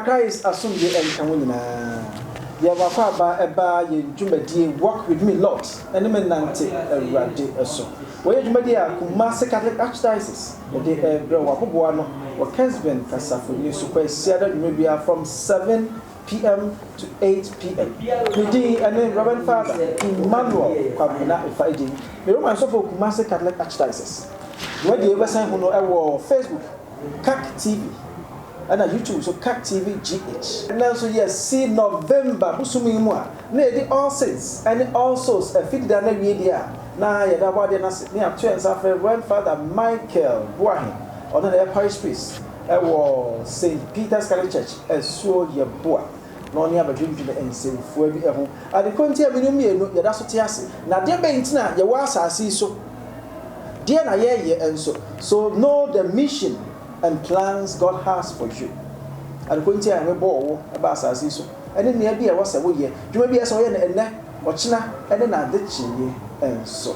Christ asumje enkamuna. Ya wafa eba ye dwumadi walk with me Lord. Ene me nante awurade eso. Wo ye dwumadi a Kumasi Catholic Archdiocese. Ye de bro waboboa no wo Kesben kasafoni so kwasiada dwumadi from 7 p.m. to 8 p.m. Midi and Reverend Father Emmanuel Kwabena Ifaiji. Me Roman so for Kumasi Catholic Archdiocese. Where the website who know Facebook CAC TV and YouTube so CAC TV GH. And also yes see November busumi mu a na the all saints and also a fit da na wie dia na ya da body na ne ato en sa Reverend Father Michael Boahin on the parish priest St. Peter's Catholic Church so ye boa no ne abadwum bi en semfo bi eho ade konti a minum mienu ya da so te ase na de be ntina ye wa asase so dear na ye enso so know the mission and plans God has for you ade konti a me bo eba asase so ene ne bia wo se wo ye dwuma bia so ye na enne ochina ene na de chiye enso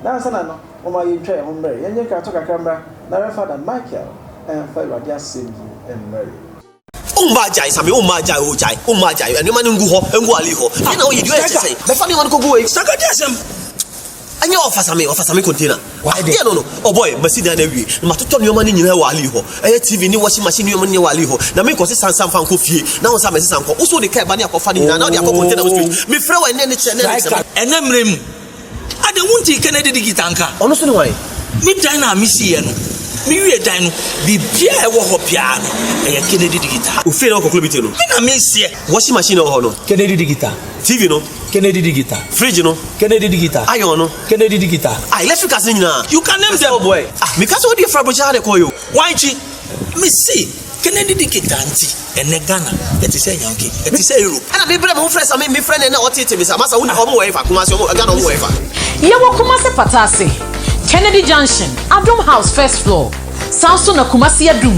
na sana no o ma ye twa ho mre ye nye ka to kakra na Father Michael and for Radia Sing and Mary. Jai, Sammy, Jai, and you man go home and go ali ho. You know, you do it. The funny one go away. Sakadasm. And you offer some container. Why, dear, no. Oh boy, Masida Nevi, Matuton, your money in your wali ho. A TV, new washing machine, your money wali ho. Now make us some fan coffee. Now some is uncle. Also, the cab, Bania for funny. Now they are container street. Me throw and then it's and then rim. I don't want to Kennedy Gitanka. Honestly, why? Me Dina Missian. Me we dan bibia e wo ho pia no e Kennedy Digital o fe no koklo bitelo na me sie washing machine ho no Kennedy Digital TV no Kennedy Digital fridge no Kennedy Digital iron no Kennedy Digital electrical nyina you can name them oh boy me ka so dey fra bocha de koyo why chi me see Kennedy Digital anti ene Ghana e ti say yanke e ti say Europe ana be brem ho friend am me friend na o tete me sa masa wo omo we fa Kumasi omo Ghana omo we fa ye wo Kumasi patase Kennedy Junction, Adom House, first floor. Samson Kumasi Adum.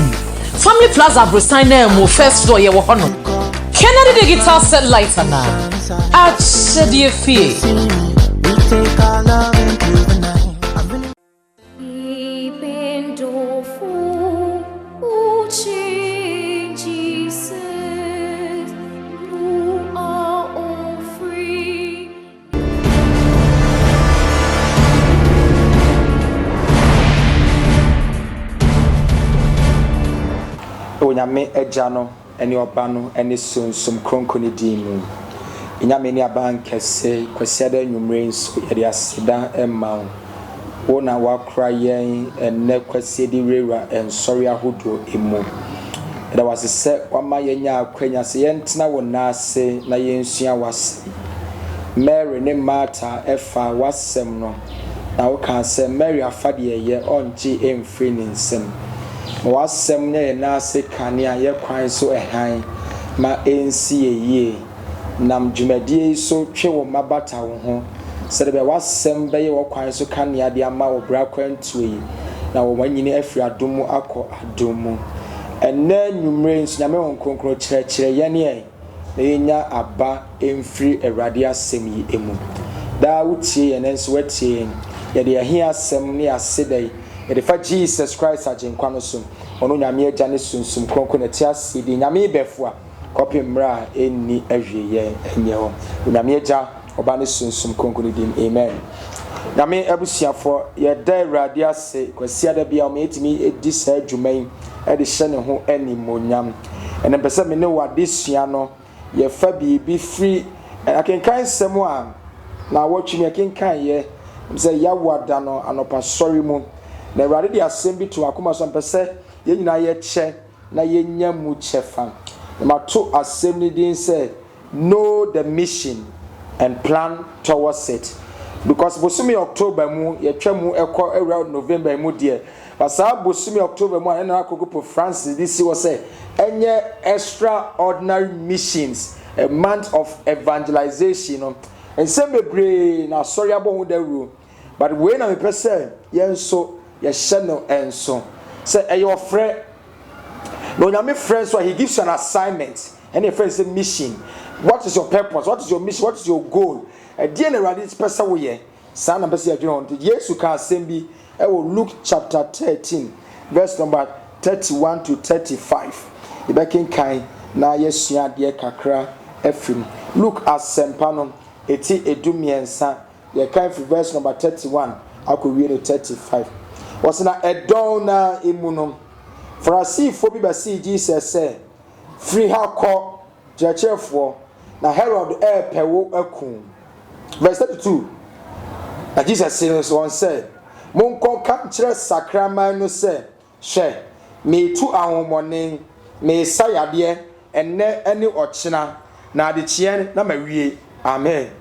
Family Plaza, Brusina, first floor, ye wahono. Kennedy Digital Satellite now. At Shady Fee. We take our love into the night. Nyame ejano eni obano eni sunsum kronkoni dinu nyame ni aban kese kwasiada nwumre nso yede aseda emma wona wakra yen enne kwasiedi rewa ensori ahodo emu da wasese kwama yenya akwanya se yentena wona ase na yensua wase Mary ne Martha efa wasem no na wo kan se Mary afade ye onji emfri ni nsem wasem ne na se kania ye kwan so ehan ma ensi ye nam dwumadie so twe wo mabata wo ho sedebe wasem be ye wo kwan so kania de ama wo bra kwantuyi na wo wanyini afri adomu akọ adomu enne nwumre nso nyame won kronkro kyerɛkyerɛ ye ne na yenya aba emfiri Awurade asem yi emu da wutie ye nenso watie ye de ahia asem ne asedai the fa Jesus Christ agenkwa no so ono nyame agya ne sunsum kronkro na tia sidi nyame befo a kopim mra enni ahweye enye ho nyame agya oba ne sunsum kronkro ne dim amen nyame abusiafo ye da Awurade ase kwasi ada bia o metimi edi sa adwuman e de hye ne ho animonyam ene pese me ne wade sua no ye fa bi free akenkan semo a na watchimi akenkan ye mse ya wada no anopa sorry mu na Awurade de asem bi to akoma so mpese ye nyina ye che na ye nya mu chefa ma to asem ni din say know the mission and plan towards it because bosumi October mu ye twa mu ekọ around November mu de basa bosumi October mu na akogopo France this was say enye extraordinary missions a month of evangelization and some bebre na sorry abon da ru but we na me pese ye so ye shano enso say your friend no nyame friend so he gives you an assignment and your friend say mission what is your purpose what is your mission what is your goal dear na ready person we ye san na person adwene on Jesus ka asem bi e wo Luke chapter 13 verse number 31 to 35 you back in kind na yesua de kakra afim. Look at sempano eti edumiensa ye kan fi verse number 31 akowie no 35. Was na edon na imuno Farasi fo bi ba see Jesus say free ha ko jechefo na Herod pewo akun. Verse 32. Na Jesus says one say Monko kam kire sakraman no say hwe me tu ahomone me sayade enne ani ochina na de chie na mawie amen.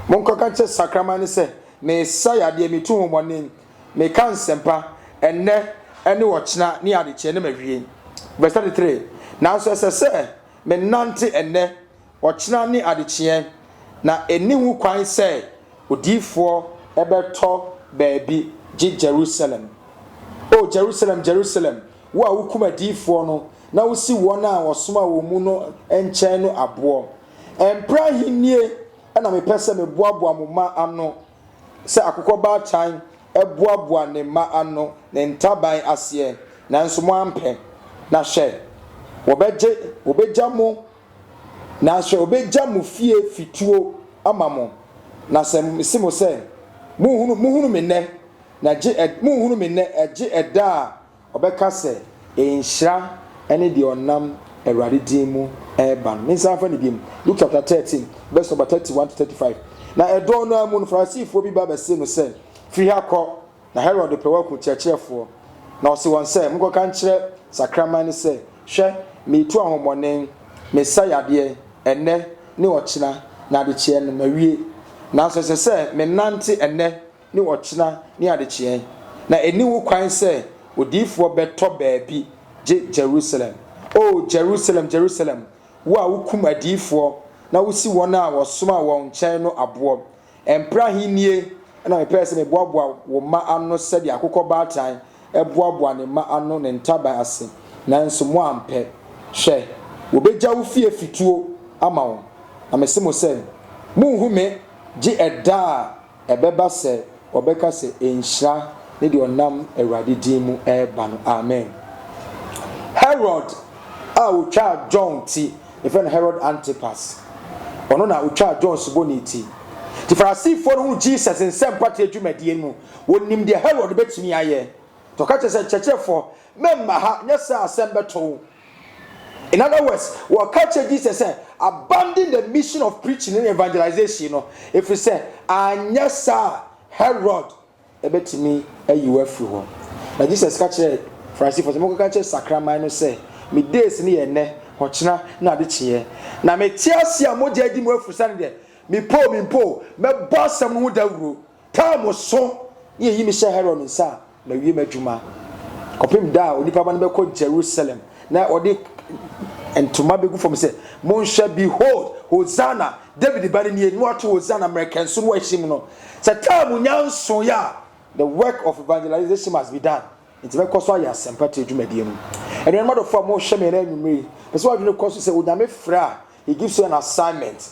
Monko kam kire sakraman no say me sayade me tu ahomone me kan sempa enne ani ochina ni ade chie na mawie. Verse 33. Now so say me nante enne ochina ni ade chie na eni hu kwan say odifo ebeto baby Jerusalem. Oh Jerusalem, Jerusalem. Wo a wukuma difo no na wosi won a wosoma wo mu no enchen no abo. Empra hinie na me pese me boaboa mo ma ano. Se akokɔ ba chan eboaboa ne ma ano ne ntaban ase. Nanso mo ampe na hwe. Obeja mo na hwe obeja mo fie fituo amamo. Na se simo se muhunu me ne na muhunu me ne eje eda obeka se enhira ene de onam Awurade din mu ban. Mensa fa ne dim. Luke chapter 13 verse number 31 to 35. Na edo no amu no Farisifo bi ba be se no se fi ha kɔ na Herod pewa ku kyerɛkyerɛfo na ɔse wɔn se mko kan kyerɛ sakraman ne se hwɛ me tu ahomɔnen me sayade ene ne ɔkyena na de kyɛ no mawie na so se me nante ene ni ochina ni adechie na eni wo kwan se odifo beto baabi Jerusalem. Oh Jerusalem, Jerusalem, wo a wukum adifo na wosi won a wosoma won chen no abo empra hinie na me pese me boaboa wo ma ano se de akokɔ baatan eboaboa ne ma ano ne ntaba ase nanso mo ampe hwe wo beja wo fie fituo ama wo na me se mo se mo hu me je eda ebeba se obeka se enhira ne de onam Awurade din mu eba no amen. Herod utwa John ti even Herod Antipas ono na utwa John suboni ti ti Farisifo no Jesus nsem pate adwumadie mu wonim de Herod betumi aye to ka chese chechefo memma ha nyesa asem beto. In other words, what catch Jesus say abandon the mission of preaching and evangelization, if we say anyesa Herod ebetimi ayiwa firi ho. Na Jesus catch Farisifo mo catch sakraman no say me days ni ene hochina na de chie na me tiase amoja adi mo afuru san de me po me bossam no dawuro time so ye yi me she Herod nsa na wie madwuma kopim da onipa ba no be ko Jerusalem na odi entuma begu from say monhwe behold Hosanna David bari ni enu ato Hosanna American so no ahim no say time nyanso ya the work of evangelization must be done. It's very costly as sympathy to medium. And then mother for more shame and enemy. That's why you cost to say, Udame Fra, he gives you an assignment.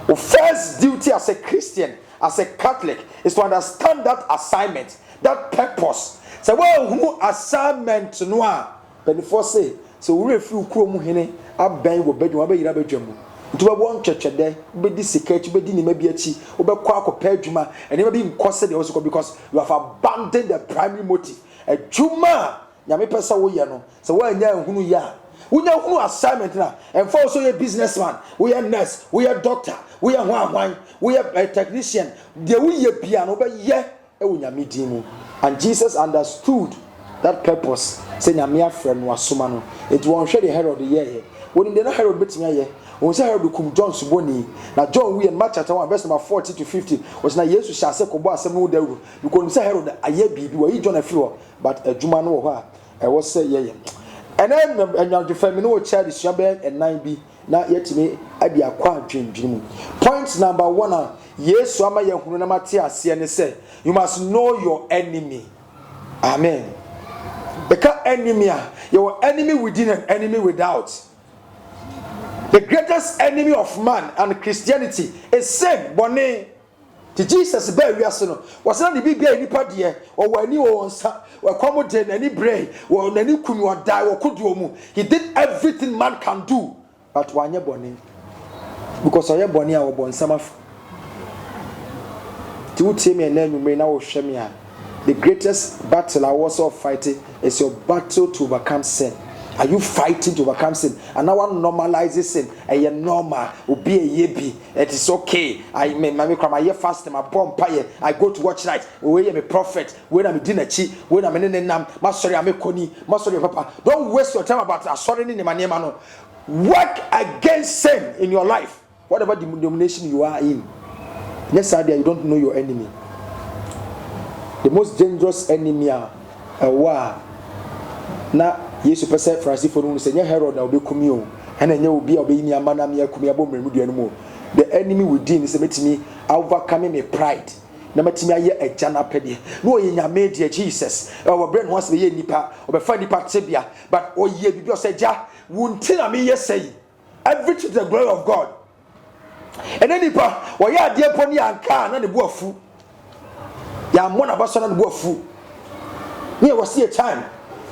The first duty as a Christian, as a Catholic, is to understand that assignment, that purpose. So, well, who assignment noir? But before say, so we refuse Kumuhine, I bang with bedroom, I be bedroom. To a one church a day, be this secret, be dinner, maybe a chi, or be quack pedjuma, and never be costed also because you have abandoned the primary motive. A juma, Yami Pesa Woyano, so why now who ya? We know who assignment now, and for also a businessman, we are nurse, we are doctor, we are wine, we are a technician, the we are piano, but yet, and Jesus understood that purpose. Say, Namia friend was Sumano, it won't share the head of the year. When the Herod bit me, when Herod kum John Suboni, now John we and Mark chapter 1 verse number 40 to 50 was na Jesus shall say Koba Samu Deru. You couldn't say Herod a year be where he John a few, but a Jumano I was say yeah. And then and the feminine child is Shabe and 9B. Now yet to me I be a quad dream. Point number 1 yes, Swama Yahuna Matia CN say you must know your enemy. Amen. Because enemy, your enemy within and enemy without. The greatest enemy of man and Christianity is sin. Bonne. To Jesus bear we are was not the big any party or when you or accommodate any brain or any kun or die or could you. He did everything man can do but wanye boni because oye boni a wo nsama ti wutie me na nwumre na wo hwe me a the greatest battle I was of fighting is your battle to overcome sin. Are you fighting to overcome sin? And now one normalizes sin. A normal, be a yebi. It is okay. I may cry my year fast, my bomb pie. I go to watch night. When I'm a prophet, when I'm a dinner chi, when I'm in nam, master I'm a koni, master papa. Don't waste your time about sorry in my name. Work against sin in your life, whatever denomination you are in. Next idea, you don't know your enemy. The most dangerous enemy are war. Now, yes, you perceive Francis for whom say Herod will be communal, and then you will be obeying your man. The enemy within is about me overcoming my pride. No matter me a jana pedi. No, in your media Jesus. Our brain wants me nipa or find nipa tibia, but oh ye be said ja won't tell me yes say everything to the glory of God. And then nipa or ya dear pony and car and the boafu. Ya mona bason and boafu. Here was see a time.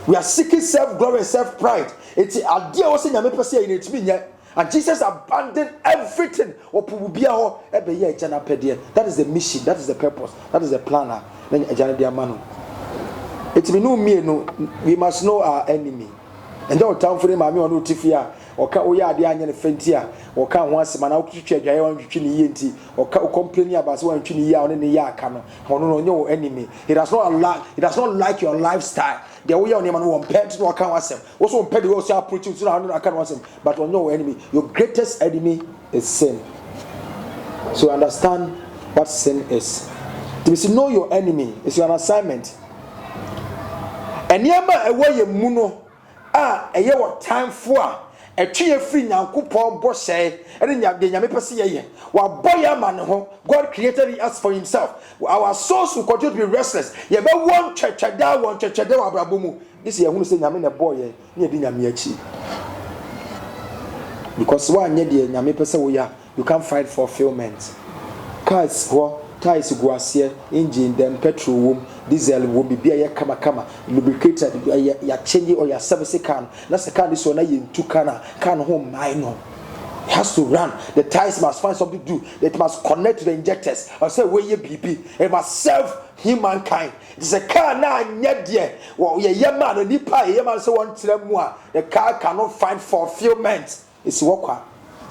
We are seeking self-glory and self-pride. It's a dear was in your mepasi in it me. And Jesus abandoned everything. That is the mission. That is the purpose. That is the planner. It's me no me no. We must know our enemy. And don't time for him. I'm on Utifia. Or can we add the onion fentia? Or can once man out to check your own yenti? Or complaining about one ya on the yakano. Or no enemy. It does not like your lifestyle. The way on him and one pet to account was him. Also, pet the also preaching to account was him. But on your enemy, your greatest enemy is sin. So understand what sin is. To know your enemy is your assignment. And yama away muno a year time for. A tree free now coupon bosse, and then Yami Passia. While boy man, God created us for himself. Our souls will continue to be restless. You ever one church, one church, Abrabumu. This year, who say I'm in a boy, near Dinamiachi. Because one year, Yami Passia, you can't find fulfillment. Cars, ties guasia, engine, then petrol womb. Diesel will be a kama lubricated ya change or your service can. That's the car this one in two can home minor. It has to run. The tires must find something to do. It must connect to the injectors. I say where you BP. It must serve humankind. It's a car now yet dear. Well yeah man and nipa man so one to them more. The car cannot find fulfillment. It's walker.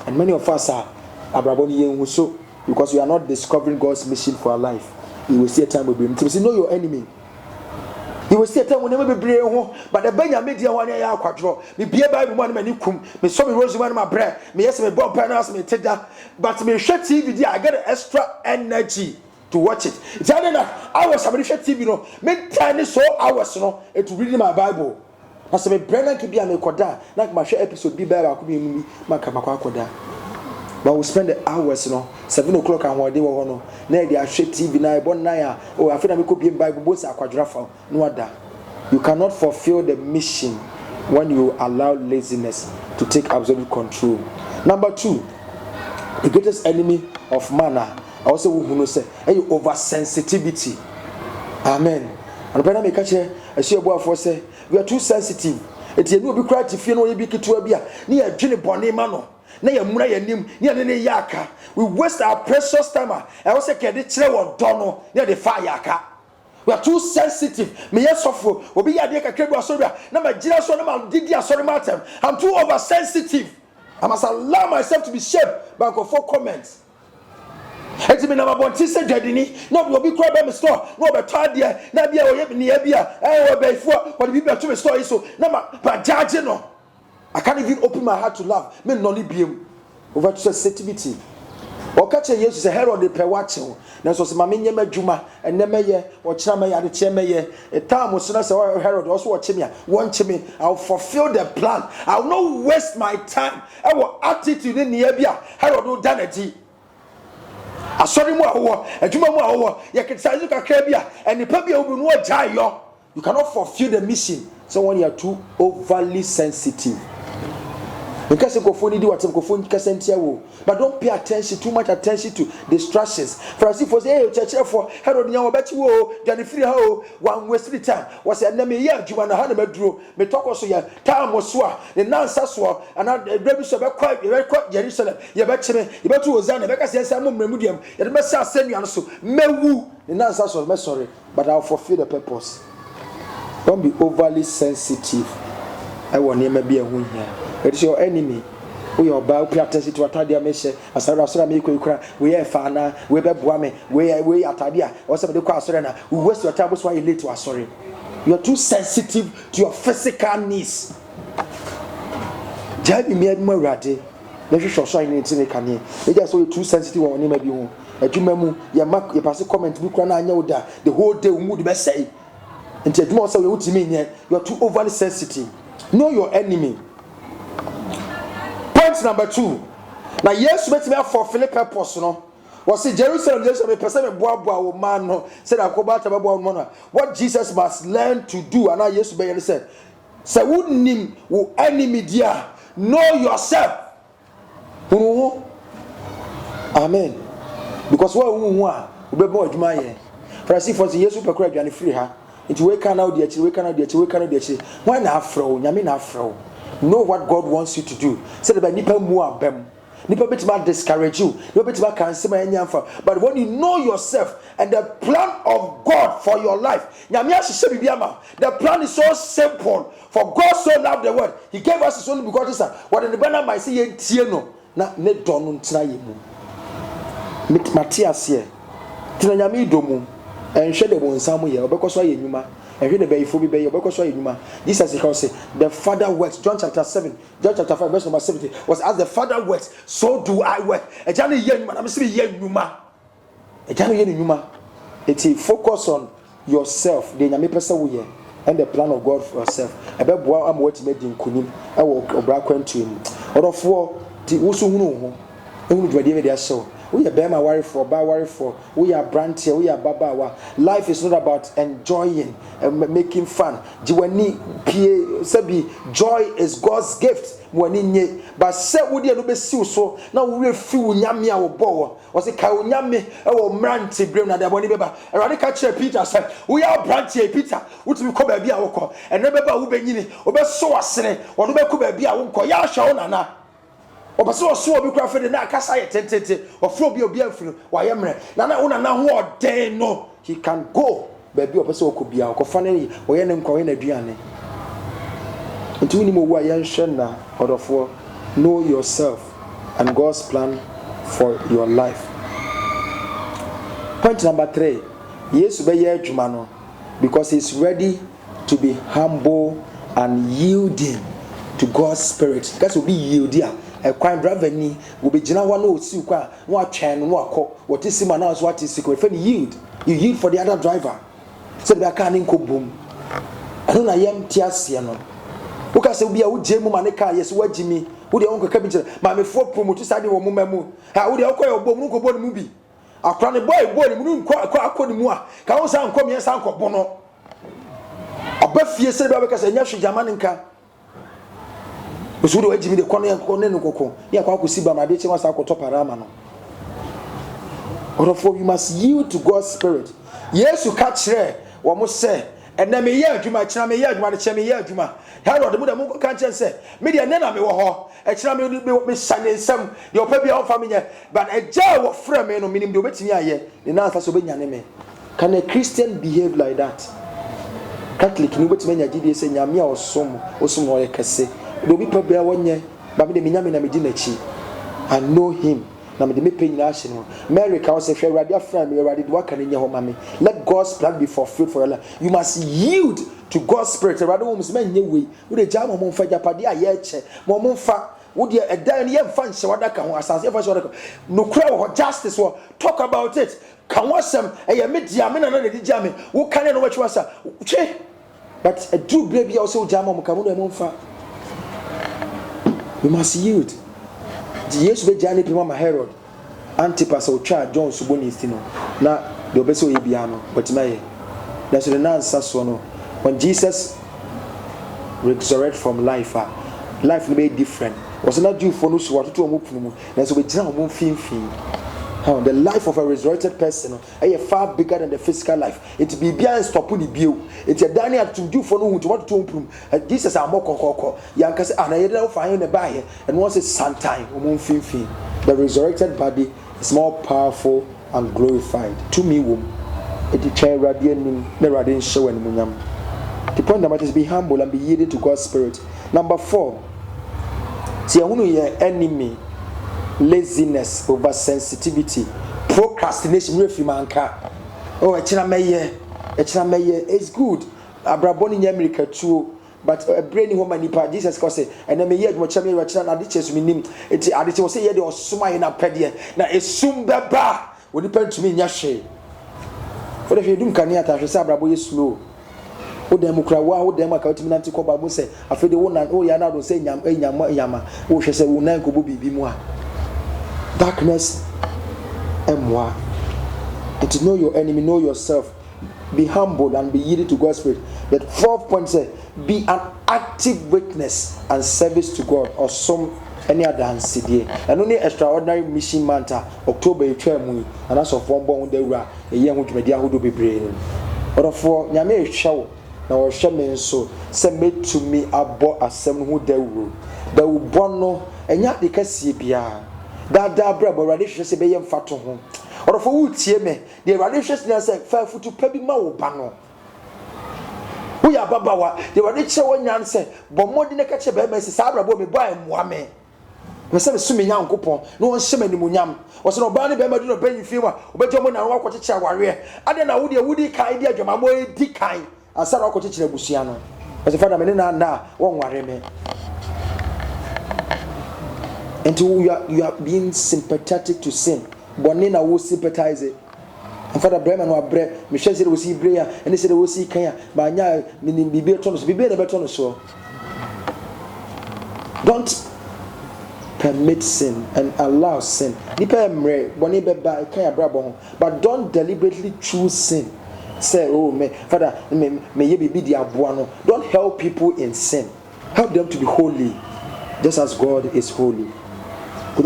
And many of us are abraboni so because we are not discovering God's mission for our life. You will see a time will be to know your enemy. You will see a time when never be brave home, but the Benya media 1 year quadro. Me be a Bible one man, me so me rose one my bread, me yes, me bomb panels, me take that, but me share TV, I get extra energy to watch it. It's only that I was somebody share TV, no, me tiny so hours, no, to reading my Bible. I said, me Brennan could be a me koda, like my share episode be better, I could be my kamakoda. But we spend the hours, 7 o'clock and 1 day. No, they are shit TV now. But now, oh, I feel like we could be in Bible. Both are quadruple. No other. You cannot fulfill the mission when you allow laziness to take absolute control. Number 2, the greatest enemy of man. I also want to say, oversensitivity. Amen. And when I make a chair, I see a boy for say, we are too sensitive. It's a new be cried to feel no be to a beer. Near Jenny Bonnie Mano. We waste our precious time. I also can dono near the fire. We are too sensitive. Me yes of will be a dear Sorry. Number Jesus sorry matter. I'm too oversensitive. I must allow myself to be shaped by 4 comments. Eti me na mabonti se dwadini na obi kura ba me store na obeto ade na bia oye ne bia obeifo what be to me store so na ba judge no. I can't even open my heart to laugh. Me no biem over to sensitivity. O ka che Jesus say Herod dey pe watching. Na so se ma me nyema dwuma enemeye o kira me ya de chemeye. E time so na say Herod also watch me. Won me. I will fulfill the plan. I will not waste my time. I will attitude in near bia. Herod do danity. Asori mu awo adwuma mu awo ye kriticize kakra bia enipa bia obi no agya yo. You cannot fulfill the mission so when you are too overly sensitive. Because microphone di what microphone kasa ntia wo. But don't pay attention too much attention to distractions. For as if was church for Herod nya obeti wo Johnny free ho one waste time. Was say na me ye adwuma na ha na maduro. Me talk so ya time so a the nansa so and baby so be kwa Jerusalem. Ye be chime ye be to Hosanna be kasa say mmremu diam. Ye be say asenu an so mewu the nansa so me sorry but I'll fulfill the purpose. Don't be overly sensitive. I want you to be a winner. It is your enemy. We are about to attention to Atadia Meshe. As I was we are Fana, we are Buame, we are Atadia, or some of the Quasorena. We waste your time, why you late to us. Sorry. You are too sensitive to your physical needs. Jab me at Morati. Let you show shine in the canny. They just so too sensitive on him. Maybe home. A Jumemu, your mark, your pass a comment, we can know that the whole day would be say. And take more so you mean you are too overly sensitive. Know your enemy. Point number 2. Now, yes, let me for Philip purpose, no. Was it Jerusalem? Jerusalem, person boa man no said I go back to what Jesus must learn to do, and I yes to be said. Say would name wo enemy dear. Know yourself. Amen. Because what we want, we be more adwuma ye. For as if for Jesus pe kura adwane free ha. It we can out the we can out the why na afro nyame na afro. Know what God wants you to do. Say the nipa mu abem. Nipa betima discourage you. Nipa betima cancel my nyamfa. But when you know yourself and the plan of God for your life, nyame ahye bibia ma. The plan is so simple. For God so loved the world, He gave us His only begotten Son. What in the banner might say ye tie no na ne donu ntena ye mu. Mit Matthias here. Tina nyame domu. And share the one some year, because why you ma, and read the bay for be because why you ma. This as he can say, the Father works. John chapter 7, John chapter 5, verse number 70 was as the Father works, so do I work. A Johnny Yen, I'm saying Yen Numa. A Johnny Yen Numa. It's a focus on yourself, the Yami Pesa and the plan of God for yourself. I bet what I'm waiting made in Kunim, I will black to him. Or of war, the Usu, who do I show. We are Bema worry for, Ba worry for. We are Brantia, we are Babawa. Life is not about enjoying and making fun. Jiwani P Sabi, joy is God's gift. Mwaninye, but say would you be so now we feel Yamia or Bow, or say Kayami or Mranti Brim and the Bonnie Beba. And I catch Peter said, we are Brantia Peter, which we call a Biawako, and never Ubeni, or so a sinner, or never could be a Wonko Yasha. Or so be crafted in that cassa tente or phobia beautiful. Why am I? Nana una day no. He can go, baby, or so could be our funny or any coin a diane. And to him, why Shena or of war, know yourself and God's plan for your life. Point number 3. Yes, be ye Jumano, because he's ready to be humble and yielding to God's spirit. That will be yielding. A crime driver ni will be general no see kwa no atwen no akọ what is him now what is secret when yield you yield for the other driver so they can nko bom anu na yam tiasie no wo ka se bia wo jemu ma ne ka yes wo agimi wo de onko ka bi kire ma me fo promote sade wo moma mu ha wo de onko yo bom nko bom mu bi akra ne boy ne mu nko akọ ne mu a ka wo san nko me san nko bo no obafie se bia be ka se nya hwe jama ne nka Usudo ejimi de kone no koko. Ya kwa kusiba ma de chenwa sa ko toparama no. Orofo, you must yield to God's spirit. Yesu ka kire wo mo se ena me ye adwuma kira me ye adwuma de kire me ye adwuma. Herod mu da mu ka kire se me de na me wo ho. E kira me sane nsam de opa bia on fa me nye but eja wo frɛ me no minim de obetimi aye. Ne na asa so be nyane me. Can a Christian behave like that? Catholic ni obetimi nya gidi se nyame a osom no ye kase. Dobi pa bia wonye ba me de minyame na me di nachi. I know him na me de me pe nyina ahye no. Mary ka say hwe Awurade afra me Awurade de waka ne nye ho ma me. Let God's plan be fulfilled for your life. You must yield to God's spirit. Awurade wo mse manye we. Wo de jam mo mfa japade a ye che. Mo mfa wo de edan ye mfa nhye wadaka ho asase ye fa hye wadaka. No kra wo justice wo talk about it. Kan wasem eye media me na na de jam me. Wo kan no wachi wasa. Che. But a true baby also jam mo kan no mfa. You must yield. Jesus be jani pima Herod. Antipas or Charles John Subonistino. Na the obeso yebiano, but my that's the answer so no. When Jesus resurrected from life, life will be different. was not due for no so what to move. There's a general fin. The life of a resurrected person is far bigger than the physical life. It be beyond stopping the view. It's a Daniel to do for no to what to improve. Jesus are more cocoa. Yankas and I don't find a buyer and once it's sometime. The resurrected body is more powerful and glorified. To me, it is a radiant, the radiant show and munyam. The point that is be humble and be yielded to God's spirit. Number 4. See, I want to hear enemy. Laziness over sensitivity, procrastination. Oh, it's good. Abraboni in America too, but a brainy woman nipa Jesus cause and then me yet much me rachana adiches minim. It's adiches was say there was suma in a pedie. Now a sumba ba would depend to me nyashe. But if you don't can yet say abrabo is slow. O dem kura wa o dem aka otimi nanti ko ba mo say afede wo na o ya na do say nyama o hwe say wo nan ko bo bibi mu a. Darkness and moi. And to know your enemy, know yourself. Be humble and be yielded to God's spirit. That 4th point says, be an active witness and service to God or some any other CDA. And only extraordinary mission manta October and that's of one born the ra a young which media who do be brain. But for Yame show now shaman so send me to me about a seven who they will born no and yet they can see bia. That brother radish say be yam fato ho or for who tie me the radish say fa futu pa bi ma wo ba no wo ya babawa the radish wo nyan say bo modi ne ka che be say sa brabo me boy moa me say me sumi nyankopon no won hye mani munyam wo say no ba ne be ma du no banyi fi ma obejo mo na wo akwacheche aware ade na wudi kan di adwama mo di kan asa na akwacheche busia no say father me na won ware me. And you are being sympathetic to sin. Bonina will sympathize it. And Father Bremen or Bre, Michelle said, we see Brea, and they said, we see Kenya, but now, meaning be better on so. Don't permit sin and allow sin. But don't deliberately choose sin. Say, oh, Father, may you be the abuano. Don't help people in sin. Help them to be holy, just as God is holy. Be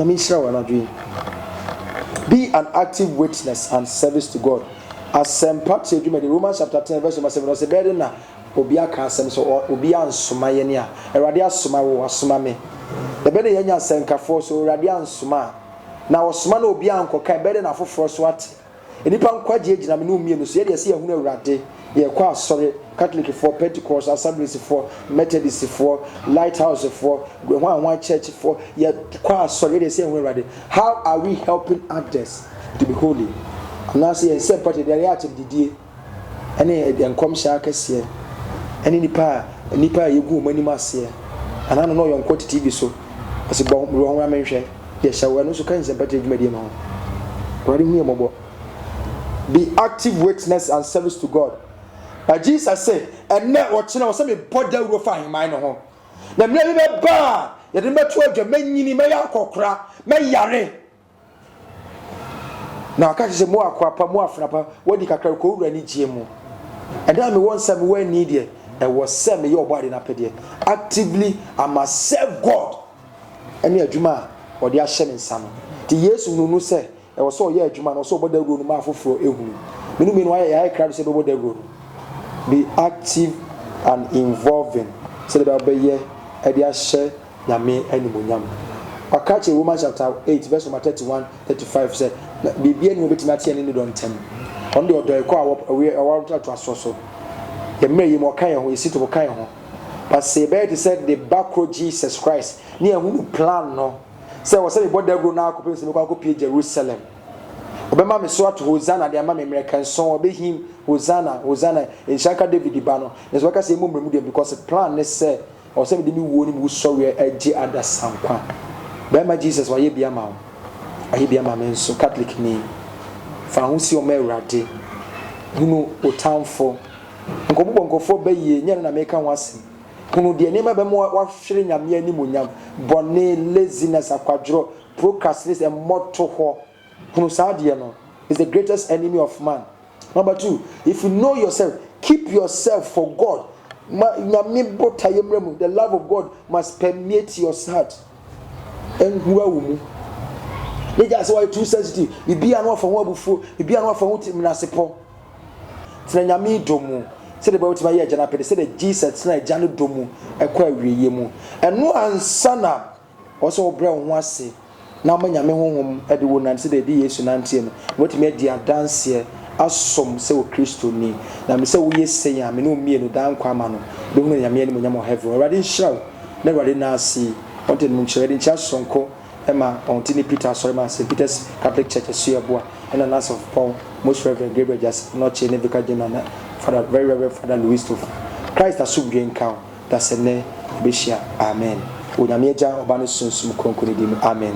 an active witness and service to God. As Part said, Romans chapter 10, verse 7, say, better na Obia Kansem, so Obia and Sumayania, a Radia Suma or Sumame. The better Yanya Senka for so Radian Suma. Now, Suman Obia and Coca better than for Frostwat. And if I'm quite age, I'm no mean, so you see a Huna Rade, you're quite sorry, Catholic for Pentecost, Assemblies for Methodist for Lighthouse for one church for, you're quite sorry, they say we're ready. How are we helping others to be holy? I'm not saying, same party, the reaction of the day, and come shakas here, and in the Nipa, you go many mass here, and I don't know your quote TV so. I said, wrong, I mentioned, yes, I will also kind of sympathetic medium. Writing me about. Be active witness and service to God. But Jesus said, and now watching us some body will find mine home. The men bar, you didn't bet to many may cocra, may yare. Now, catch the more quapa, more frapper, what you can call any GMO. And then we want somewhere needed, and was send me your body in a pedia. Actively, I must serve God. And near Juma or the Ashen in summer. The years who say, I was so Juma, or so about the room, for Ehu. Meanwhile, I cried about the room. Be active and involving. Say about be ye, Edia share, Yame, and Munyam. I catch a Romans chapter 8, verse 31, 35 said, be bien with Matian in the don't tell me. On the other, I want to so. The Mary Mokaya, who is sit to Mokaya. But say, better said the backroad Jesus Christ, near who plan no. Say, was about the room now, copy Jerusalem. Obama me so to Hosanna, the American song, obey him, Hosanna, in Shaka David Ibano. There's what I say, because the plan is said, or some of the new warning who saw where a J at the Sampa. Bema Jesus, why you be a man? I be a man, so Catholic name. Found your merate. You know, o town for. Uncle for Bay, Yan American was. Who know the name of a more washing a mere nimunyam, bonnet, laziness, a quadro, procrastination, and mortal. Hunusadiano is the greatest enemy of man. Number 2, if you know yourself, keep yourself for God. The love of God must permeate your heart. enhura wo mu ne ja se why too sensitive bibia no afa ho abufuo bibia no afa ho timnasepo tena nyame domu se de ba wutima ye agya na pede se de Jesus na agya no domu ekwa awieye mu eno ansa na oso obrɛ ho ase na manyame honhom ede wo nan se de Yesu nantie no wotimi adi adanse asom se wo Kristo ni na me se wo yese ya me no mie no dan kwa ma no be hu nyame ani munyam heaven already nhyiraw na already na asi onte no nhyiraw ncha sonko ema onte ni Peter sorry ma St. Peter's Catholic Church Asuaboa and an of Paul most Reverend Gabriel just not chain Vicar General Father very Reverend Father Louis to Christ asubwe nka that's ene beshia amen onyame agya obane sunsum kronkron di amen.